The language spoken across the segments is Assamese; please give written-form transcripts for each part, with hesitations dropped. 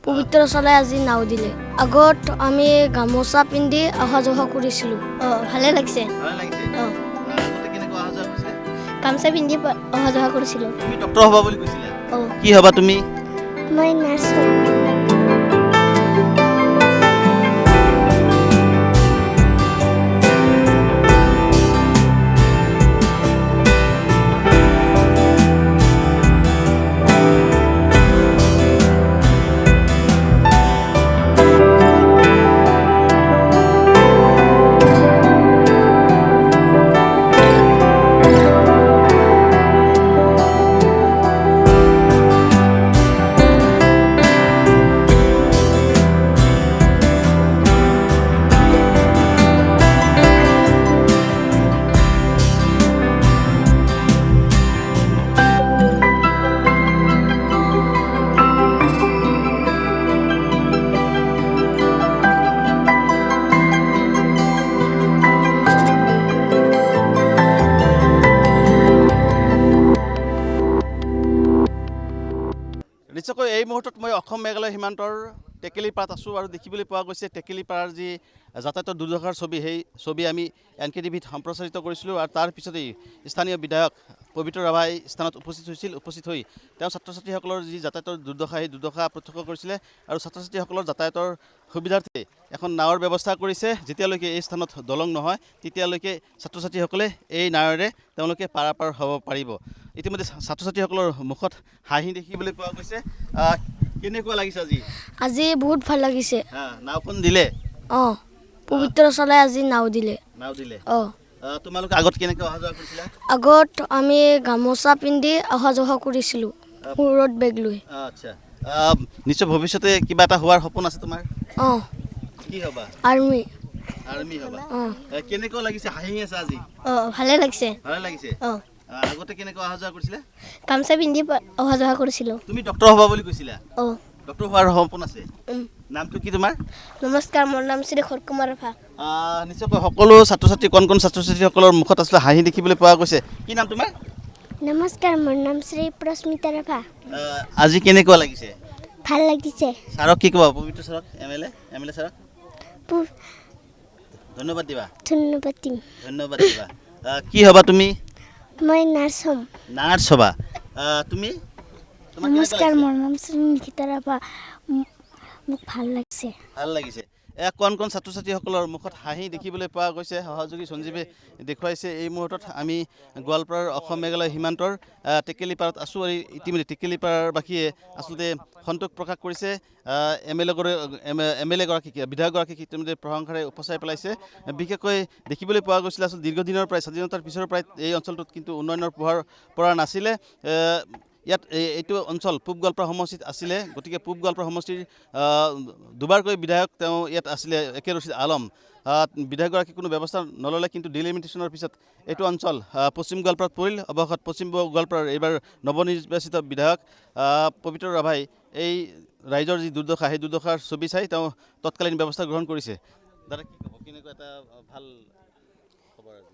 পবিত্ৰ চলাই আজি নাও দিলে। আগত আমি গামোচা পিন্ধি অহা যোৱা কৰিছিলোঁ। ভালে লাগিছে। আগতে কেনেকৈ অহা যোৱা কৰিছিলে? গামোচা পিন্ধি অহা যোৱা কৰিছিলোঁ। তুমি ডক্টৰ হ'বা বুলি কৈছিলা? কি হ'বা তুমি? মই নাৰ্ছ। নিশ্চয়কৈ এই মুহূৰ্তত মই অসম মেঘালয় সীমান্তৰ টেকেলিপাৰাত আছোঁ আৰু দেখিবলৈ পোৱা গৈছে টেকেলিপাৰাৰ যি যাতায়াতৰ দুৰ্দশাৰ ছবি, সেই ছবি আমি NKTVত সম্প্ৰচাৰিত কৰিছিলোঁ আৰু তাৰ পিছতেই স্থানীয় বিধায়ক পবিত্ৰ ৰাভাই স্থানত উপস্থিত হৈ তেওঁ ছাত্ৰ ছাত্ৰীসকলৰ যি যাতায়াতৰ দুৰ্দশা, সেই দুৰ্দশা প্ৰত্যক্ষ কৰিছিলে আৰু ছাত্ৰ ছাত্ৰীসকলৰ যাতায়াতৰ সুবিধাৰ্থে এখন নাৱৰ ব্যৱস্থা কৰিছে। যেতিয়ালৈকে এই স্থানত দলং নহয় তেতিয়ালৈকে ছাত্ৰ ছাত্ৰীসকলে এই নাৱেৰে তেওঁলোকে পাৰাপাৰ হ'ব পাৰিব। ইতিমধ্যে ছাত্ৰ ছাত্ৰীসকলৰ মুখত হাঁহি দেখিবলৈ পোৱা গৈছে। কেনেকুৱা লাগিছে আজি? আজি বহুত ভাল লাগিছে। নাওখন দিলে? পবিত্ৰ চলাই আজি নাও দিলে। নাও দিলে? তোমালোকে আগত কেনেকৈ অহা যোৱা কৰিছিলা? আগত আমি গামোচা পিন্ধি অহা যোৱা কৰিছিলোঁ মূৰত বেগ লৈ। আচ্ছা, নিশ্চয় ভৱিষ্যতে কিবা এটা হোৱাৰ সপোন আছে তোমাৰ? কি হ'বা? আৰ্মি হ'বা? কেনেকুৱা লাগিছে? হাঁহি আছে আজি? ভালে লাগিছে। ভালে লাগিছে? আগতে কেনেকৈ অহা যোৱা কৰিছিলা? গামোচা পিন্ধি অহা যোৱা কৰিছিলোঁ। তুমি ডক্টৰ হ'বা বুলি কৈছিলা? ডক্টৰ হোৱাৰ সপোন আছে? নামটো কি তোমাৰ? নমস্কাৰ, মোৰ নাম শ্ৰী খৰকুমাৰ ৰাভা। নিশ্চয়কৈ সকলো ছাত্ৰ ছাত্ৰী কণ ছাত্ৰ ছাত্ৰীসকলৰ মুখত আচলতে হাঁহি দেখিবলৈ পোৱা গৈছে। কি নাম তোমাৰ? নমস্কাৰ, মোৰ নাম শ্ৰী প্ৰস্মিতা ৰাভা। আজি কেনেকুৱা লাগিছে? ভাল লাগিছে। ছাৰক কি ক'বা? পবিত্ৰ ছাৰক, এম এল এ ছাৰক ধন্যবাদ দিবা? ধন্যবাদ দিম। ধন্যবাদ দিবা। কি হ'বা তুমি? মই নাৰ্ছ হ'ম। নাৰ্ছ হ'বা? তুমি? নমস্কাৰ, মোৰ নাম শ্ৰী নিকিতা ৰাভা। মোক ভাল লাগিছে। ভাল লাগিছে। কণ ছাত্ৰ ছাত্ৰীসকলৰ মুখত হাঁহি দেখিবলৈ পোৱা গৈছে। সহযোগী সঞ্জীৱে দেখুৱাইছে। এই মুহূৰ্তত আমি গোৱালপাৰাৰ অসম মেঘালয় সীমান্তৰ টেকেলিপাৰাত আছোঁ আৰু ইতিমধ্যে টেকেলিপাৰাৰবাসীয়ে আচলতে সন্তোষ প্ৰকাশ কৰিছে। এম এল এ গৰাকীক, বিধায়কগৰাকীক ইতিমধ্যে প্ৰশংসাৰে উপচাই পেলাইছে। বিশেষকৈ দেখিবলৈ পোৱা গৈছিলে আচলতে দীৰ্ঘদিনৰ পৰাই, স্বাধীনতাৰ পিছৰ পৰাই এই অঞ্চলটোত কিন্তু উন্নয়নৰ পোহৰ পৰা নাছিলে। ইয়াত এইটো অঞ্চল পূব গোৱালপাৰা সমষ্টিত আছিলে। গতিকে পূব গোৱালপাৰা সমষ্টিৰ দুবাৰকৈ বিধায়ক তেওঁ ইয়াত আছিলে একে ৰচিদ আলম। বিধায়কগৰাকী কোনো ব্যৱস্থা নল'লে, কিন্তু ডিলিমিটেশ্যনৰ পিছত এইটো অঞ্চল পশ্চিম গোৱালপাৰাত পৰিল। অৱশেষত পশ্চিম গোৱালপাৰাৰ এইবাৰ নৱনিৰ্বাচিত বিধায়ক পবিত্ৰ ৰাভাই এই ৰাইজৰ যি দুৰ্দশা, সেই দুৰ্দশাৰ ছবি চাই তেওঁ তৎকালীন ব্যৱস্থা গ্ৰহণ কৰিছে। দাদা কি ক'ব? কেনেকুৱা এটা ভাল খবৰ আজি?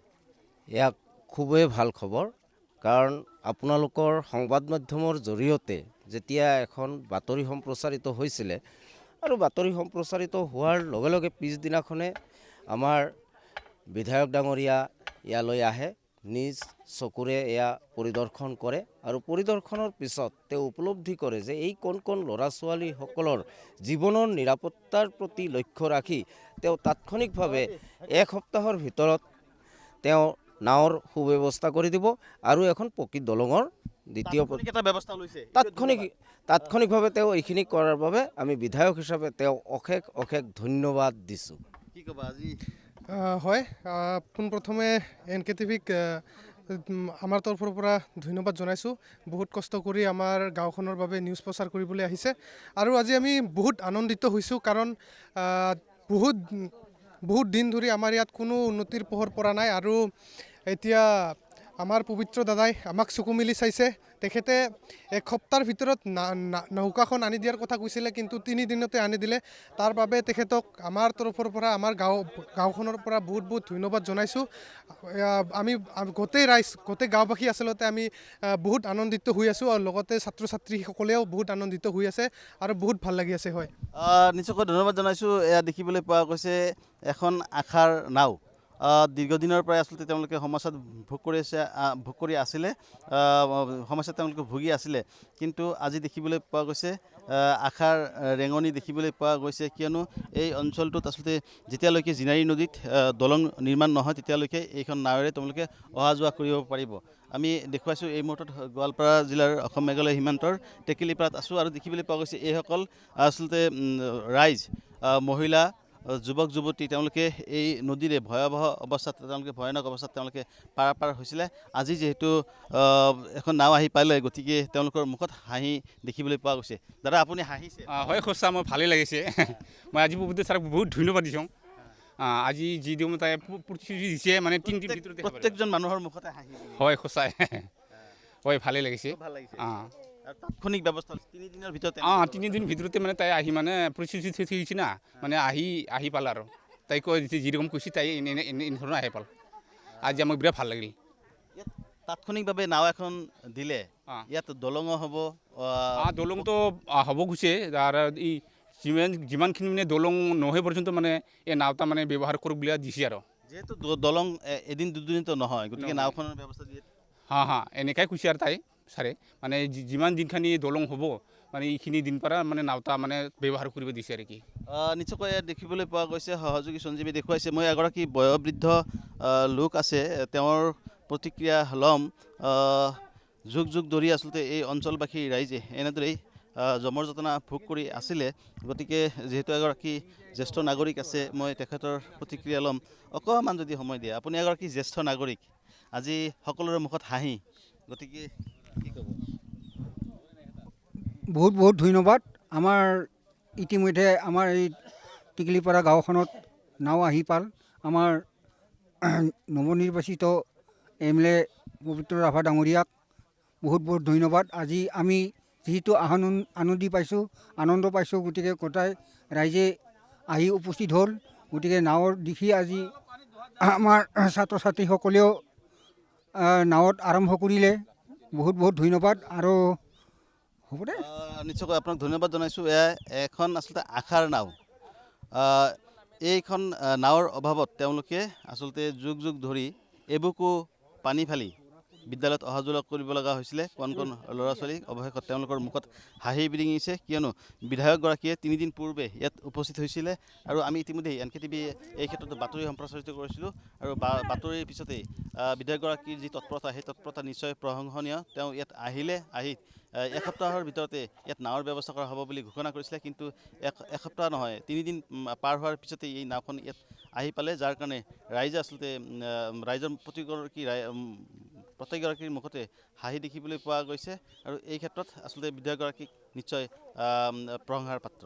এয়া খুবেই ভাল খবৰ, কাৰণ আপোনালোকৰ সংবাদ মাধ্যমৰ জৰিয়তে যেতিয়া এখন বাতৰি সম্প্ৰচাৰিত হৈছিলে আৰু বাতৰি সম্প্ৰচাৰিত হোৱাৰ লগে লগে পিছদিনাখনে আমাৰ বিধায়ক ডাঙৰীয়া ইয়ালৈ আহে, নিজ চকুৰে এয়া পৰিদৰ্শন কৰে আৰু পৰিদৰ্শনৰ পিছত তেওঁ উপলব্ধি কৰে যে এই কণ ল'ৰা ছোৱালীসকলৰ জীৱনৰ নিৰাপত্তাৰ প্ৰতি লক্ষ্য ৰাখি তেওঁ তাৎক্ষণিকভাৱে এক সপ্তাহৰ ভিতৰত তেওঁ নাৱৰ সুব্যৱস্থা কৰি দিব আৰু এখন পকী দলঙৰ দ্বিতীয় তাৎক্ষণিকভাৱে তেওঁ এইখিনি কৰাৰ বাবে আমি বিধায়ক হিচাপে তেওঁ অশেষ ধন্যবাদ দিছোঁ। কি ক'বা আজি? হয়, পোনপ্ৰথমে NKTVক আমাৰ তৰফৰ পৰা ধন্যবাদ জনাইছোঁ। বহুত কষ্ট কৰি আমাৰ গাঁওখনৰ বাবে নিউজ প্ৰচাৰ কৰিবলৈ আহিছে আৰু আজি আমি বহুত আনন্দিত হৈছোঁ, কাৰণ বহুত দিন ধৰি আমাৰ ইয়াত কোনো উন্নতিৰ পোহৰ পৰা নাই আৰু এতিয়া আমাৰ পবিত্ৰ দাদাই আমাক চকু মেলি চাইছে। তেখেতে এক সপ্তাহৰ ভিতৰত নৌকাখন আনি দিয়াৰ কথা কৈছিলে, কিন্তু 3 দিনতে আনি দিলে। তাৰ বাবে তেখেতক আমাৰ তৰফৰ পৰা, আমাৰ গাঁওখনৰ পৰা বহুত বহুত ধন্যবাদ জনাইছোঁ। আমি গোটেই ৰাইজ, গোটেই গাঁওবাসী আচলতে আমি বহুত আনন্দিত হৈ আছোঁ, আৰু লগতে ছাত্ৰ ছাত্ৰীসকলেও বহুত আনন্দিত হৈ আছে আৰু বহুত ভাল লাগি আছে। হয়, নিশ্চয়কৈ ধন্যবাদ জনাইছোঁ। এয়া দেখিবলৈ পোৱা গৈছে এখন আশাৰ নাও। দীৰ্ঘদিনৰ পৰাই আচলতে তেওঁলোকে সমস্যাত ভোগ কৰি আছিলে, সমস্যাত তেওঁলোকে ভুগি আছিলে। কিন্তু আজি দেখিবলৈ পোৱা গৈছে আশাৰ ৰেঙনি দেখিবলৈ পোৱা গৈছে, কিয়নো এই অঞ্চলটোত আচলতে যেতিয়ালৈকে জিনাৰী নদীত দলং নিৰ্মাণ নহয় তেতিয়ালৈকে এইখন নাৱেৰে তেওঁলোকে অহা যোৱা কৰিব পাৰিব। আমি দেখুৱাইছোঁ এই মুহূৰ্তত গোৱালপাৰা জিলাৰ অসম মেঘালয় সীমান্তৰ টেকেলিপাৰাত আছোঁ, আৰু দেখিবলৈ পোৱা গৈছে এইসকল আচলতে ৰাইজ, মহিলা, যুৱক যুৱতী, তেওঁলোকে এই নদীৰে ভয়াৱহ অৱস্থাত, ভয়ানক অৱস্থাত তেওঁলোকে পাৰ হৈছিলে। আজি যিহেতু এখন নাও আহি পালে, গতিকে তেওঁলোকৰ মুখত হাঁহি দেখিবলৈ পোৱা গৈছে। দাদা, আপুনি হাঁহিছে? হয়, সঁচা মই ভালেই লাগিছে। মই আজি ছাৰক বহুত ধন্যবাদ দিছোঁ। আজি যি দিওঁ তাই প্ৰতিশ্ৰুতি দিছে, মানে 3 দিন ভিতৰতে প্ৰত্যেকজন মানুহৰ মুখতে হাঁহি। হয়, সঁচাই। হয়, ভালেই লাগিছে। তাৎক্ষণিক ব্যৱস্থা 3 দিনৰ ভিতৰতে 3 দিন ভিতৰতে মানে তাই আহি মানে প্ৰতিশ্ৰুতি থৈছে না, মানে আহি পাল আৰু তাই কয় যিৰকম কৈছে তাই এনেধৰণৰ আহি পাল। আজি আমাক বিৰাট ভাল লাগিল। তাৎক্ষণিকভাৱে নাও এখন দিলে, ইয়াত দলঙো হ'ব। দলংটো হ'ব গৈছে, আৰু এই যিমানখিনি মানে দলং নহয় পৰ্যন্ত মানে এই নাওটা মানে ব্যৱহাৰ কৰোঁ বুলি দিছে। আৰু যিহেতু দলং এদিন দুদিনতো নহয়, গতিকে নাওখনৰ ব্যৱস্থা দিয়ে। এনেকাই কৈছে আৰু তাই ছাৰে, মানে যিমান দিনখানি দলং হ'ব, মানে এইখিনি দিন পৰা মানে নাওটা মানে ব্যৱহাৰ কৰিব দিছে আৰু কি। নিশ্চয়কৈ ইয়াত দেখিবলৈ পোৱা গৈছে, সহযোগী সঞ্জীৱে দেখুৱাইছে। মই এগৰাকী বয়োবৃদ্ধ লোক আছে, তেওঁৰ প্ৰতিক্ৰিয়া ল'ম। যুগ যুগ ধৰি আচলতে এই অঞ্চলবাসী ৰাইজে এনেদৰেই জমৰ যতনা ভোগ কৰি আছিলে। গতিকে যিহেতু এগৰাকী জ্যেষ্ঠ নাগৰিক আছে, মই তেখেতৰ প্ৰতিক্ৰিয়া ল'ম। অকণমান যদি সময় দিয়ে। আপুনি এগৰাকী জ্যেষ্ঠ নাগৰিক, আজি সকলোৰে মুখত হাঁহি, গতিকে কি ক'ব? বহুত বহুত ধন্যবাদ। আমাৰ ইতিমধ্যে আমাৰ এই টিকলিপাৰা গাঁওখনত নাও আহি পাল। আমাৰ নৱনিৰ্বাচিত MLA পবিত্ৰ ৰাভা ডাঙৰীয়াক বহুত বহুত ধন্যবাদ। আজি আমি যিহেতু আনন্দ পাইছোঁ, গতিকে গোটাই ৰাইজে আহি উপস্থিত হ'ল। গতিকে নাৱৰ দেখি আজি আমাৰ ছাত্ৰ ছাত্ৰীসকলেও নাৱত আৰম্ভ কৰিলে। বহুত বহুত ধন্যবাদ। আৰু হ'ব দে, নিশ্চয়কৈ আপোনাক ধন্যবাদ জনাইছোঁ। এয়া এখন আচলতে আশাৰ নাও। এইখন নাৱৰ অভাৱত তেওঁলোকে আচলতে যুগ যুগ ধৰি এবুকু পানী ফালি বিদ্যালয়ত অহা যোৱা কৰিব লগা হৈছিলে। কণ ল'ৰা ছোৱালী, অৱশেষত তেওঁলোকৰ মুখত হাঁহি বিৰিঙিছে, কিয়নো বিধায়কগৰাকীয়ে 3 দিন পূৰ্বে ইয়াত উপস্থিত হৈছিলে। আৰু আমি ইতিমধ্যেই NKTV এই ক্ষেত্ৰত বাতৰি সম্প্ৰচাৰিত কৰিছিলোঁ, আৰু বাতৰিৰ পিছতেই বিধায়কগৰাকীৰ যি তৎপৰতা, সেই তৎপৰতা নিশ্চয় প্ৰশংসনীয়। তেওঁ ইয়াত আহি এসপ্তাহৰ ভিতৰতে ইয়াত নাৱৰ ব্যৱস্থা কৰা হ'ব বুলি ঘোষণা কৰিছিলে। কিন্তু এসপ্তাহ নহয়, 3 দিন পাৰ হোৱাৰ পিছতেই এই নাওখন ইয়াত আহি পালে, যাৰ কাৰণে ৰাইজে আচলতে ৰাইজৰ প্ৰত্যেকগৰাকীৰ মুখতে হাঁহি দেখিবলৈ পোৱা গৈছে। আৰু এই ক্ষেত্ৰত আচলতে বিধায়কগৰাকীক নিশ্চয় প্ৰশংসাৰ পাত্ৰ।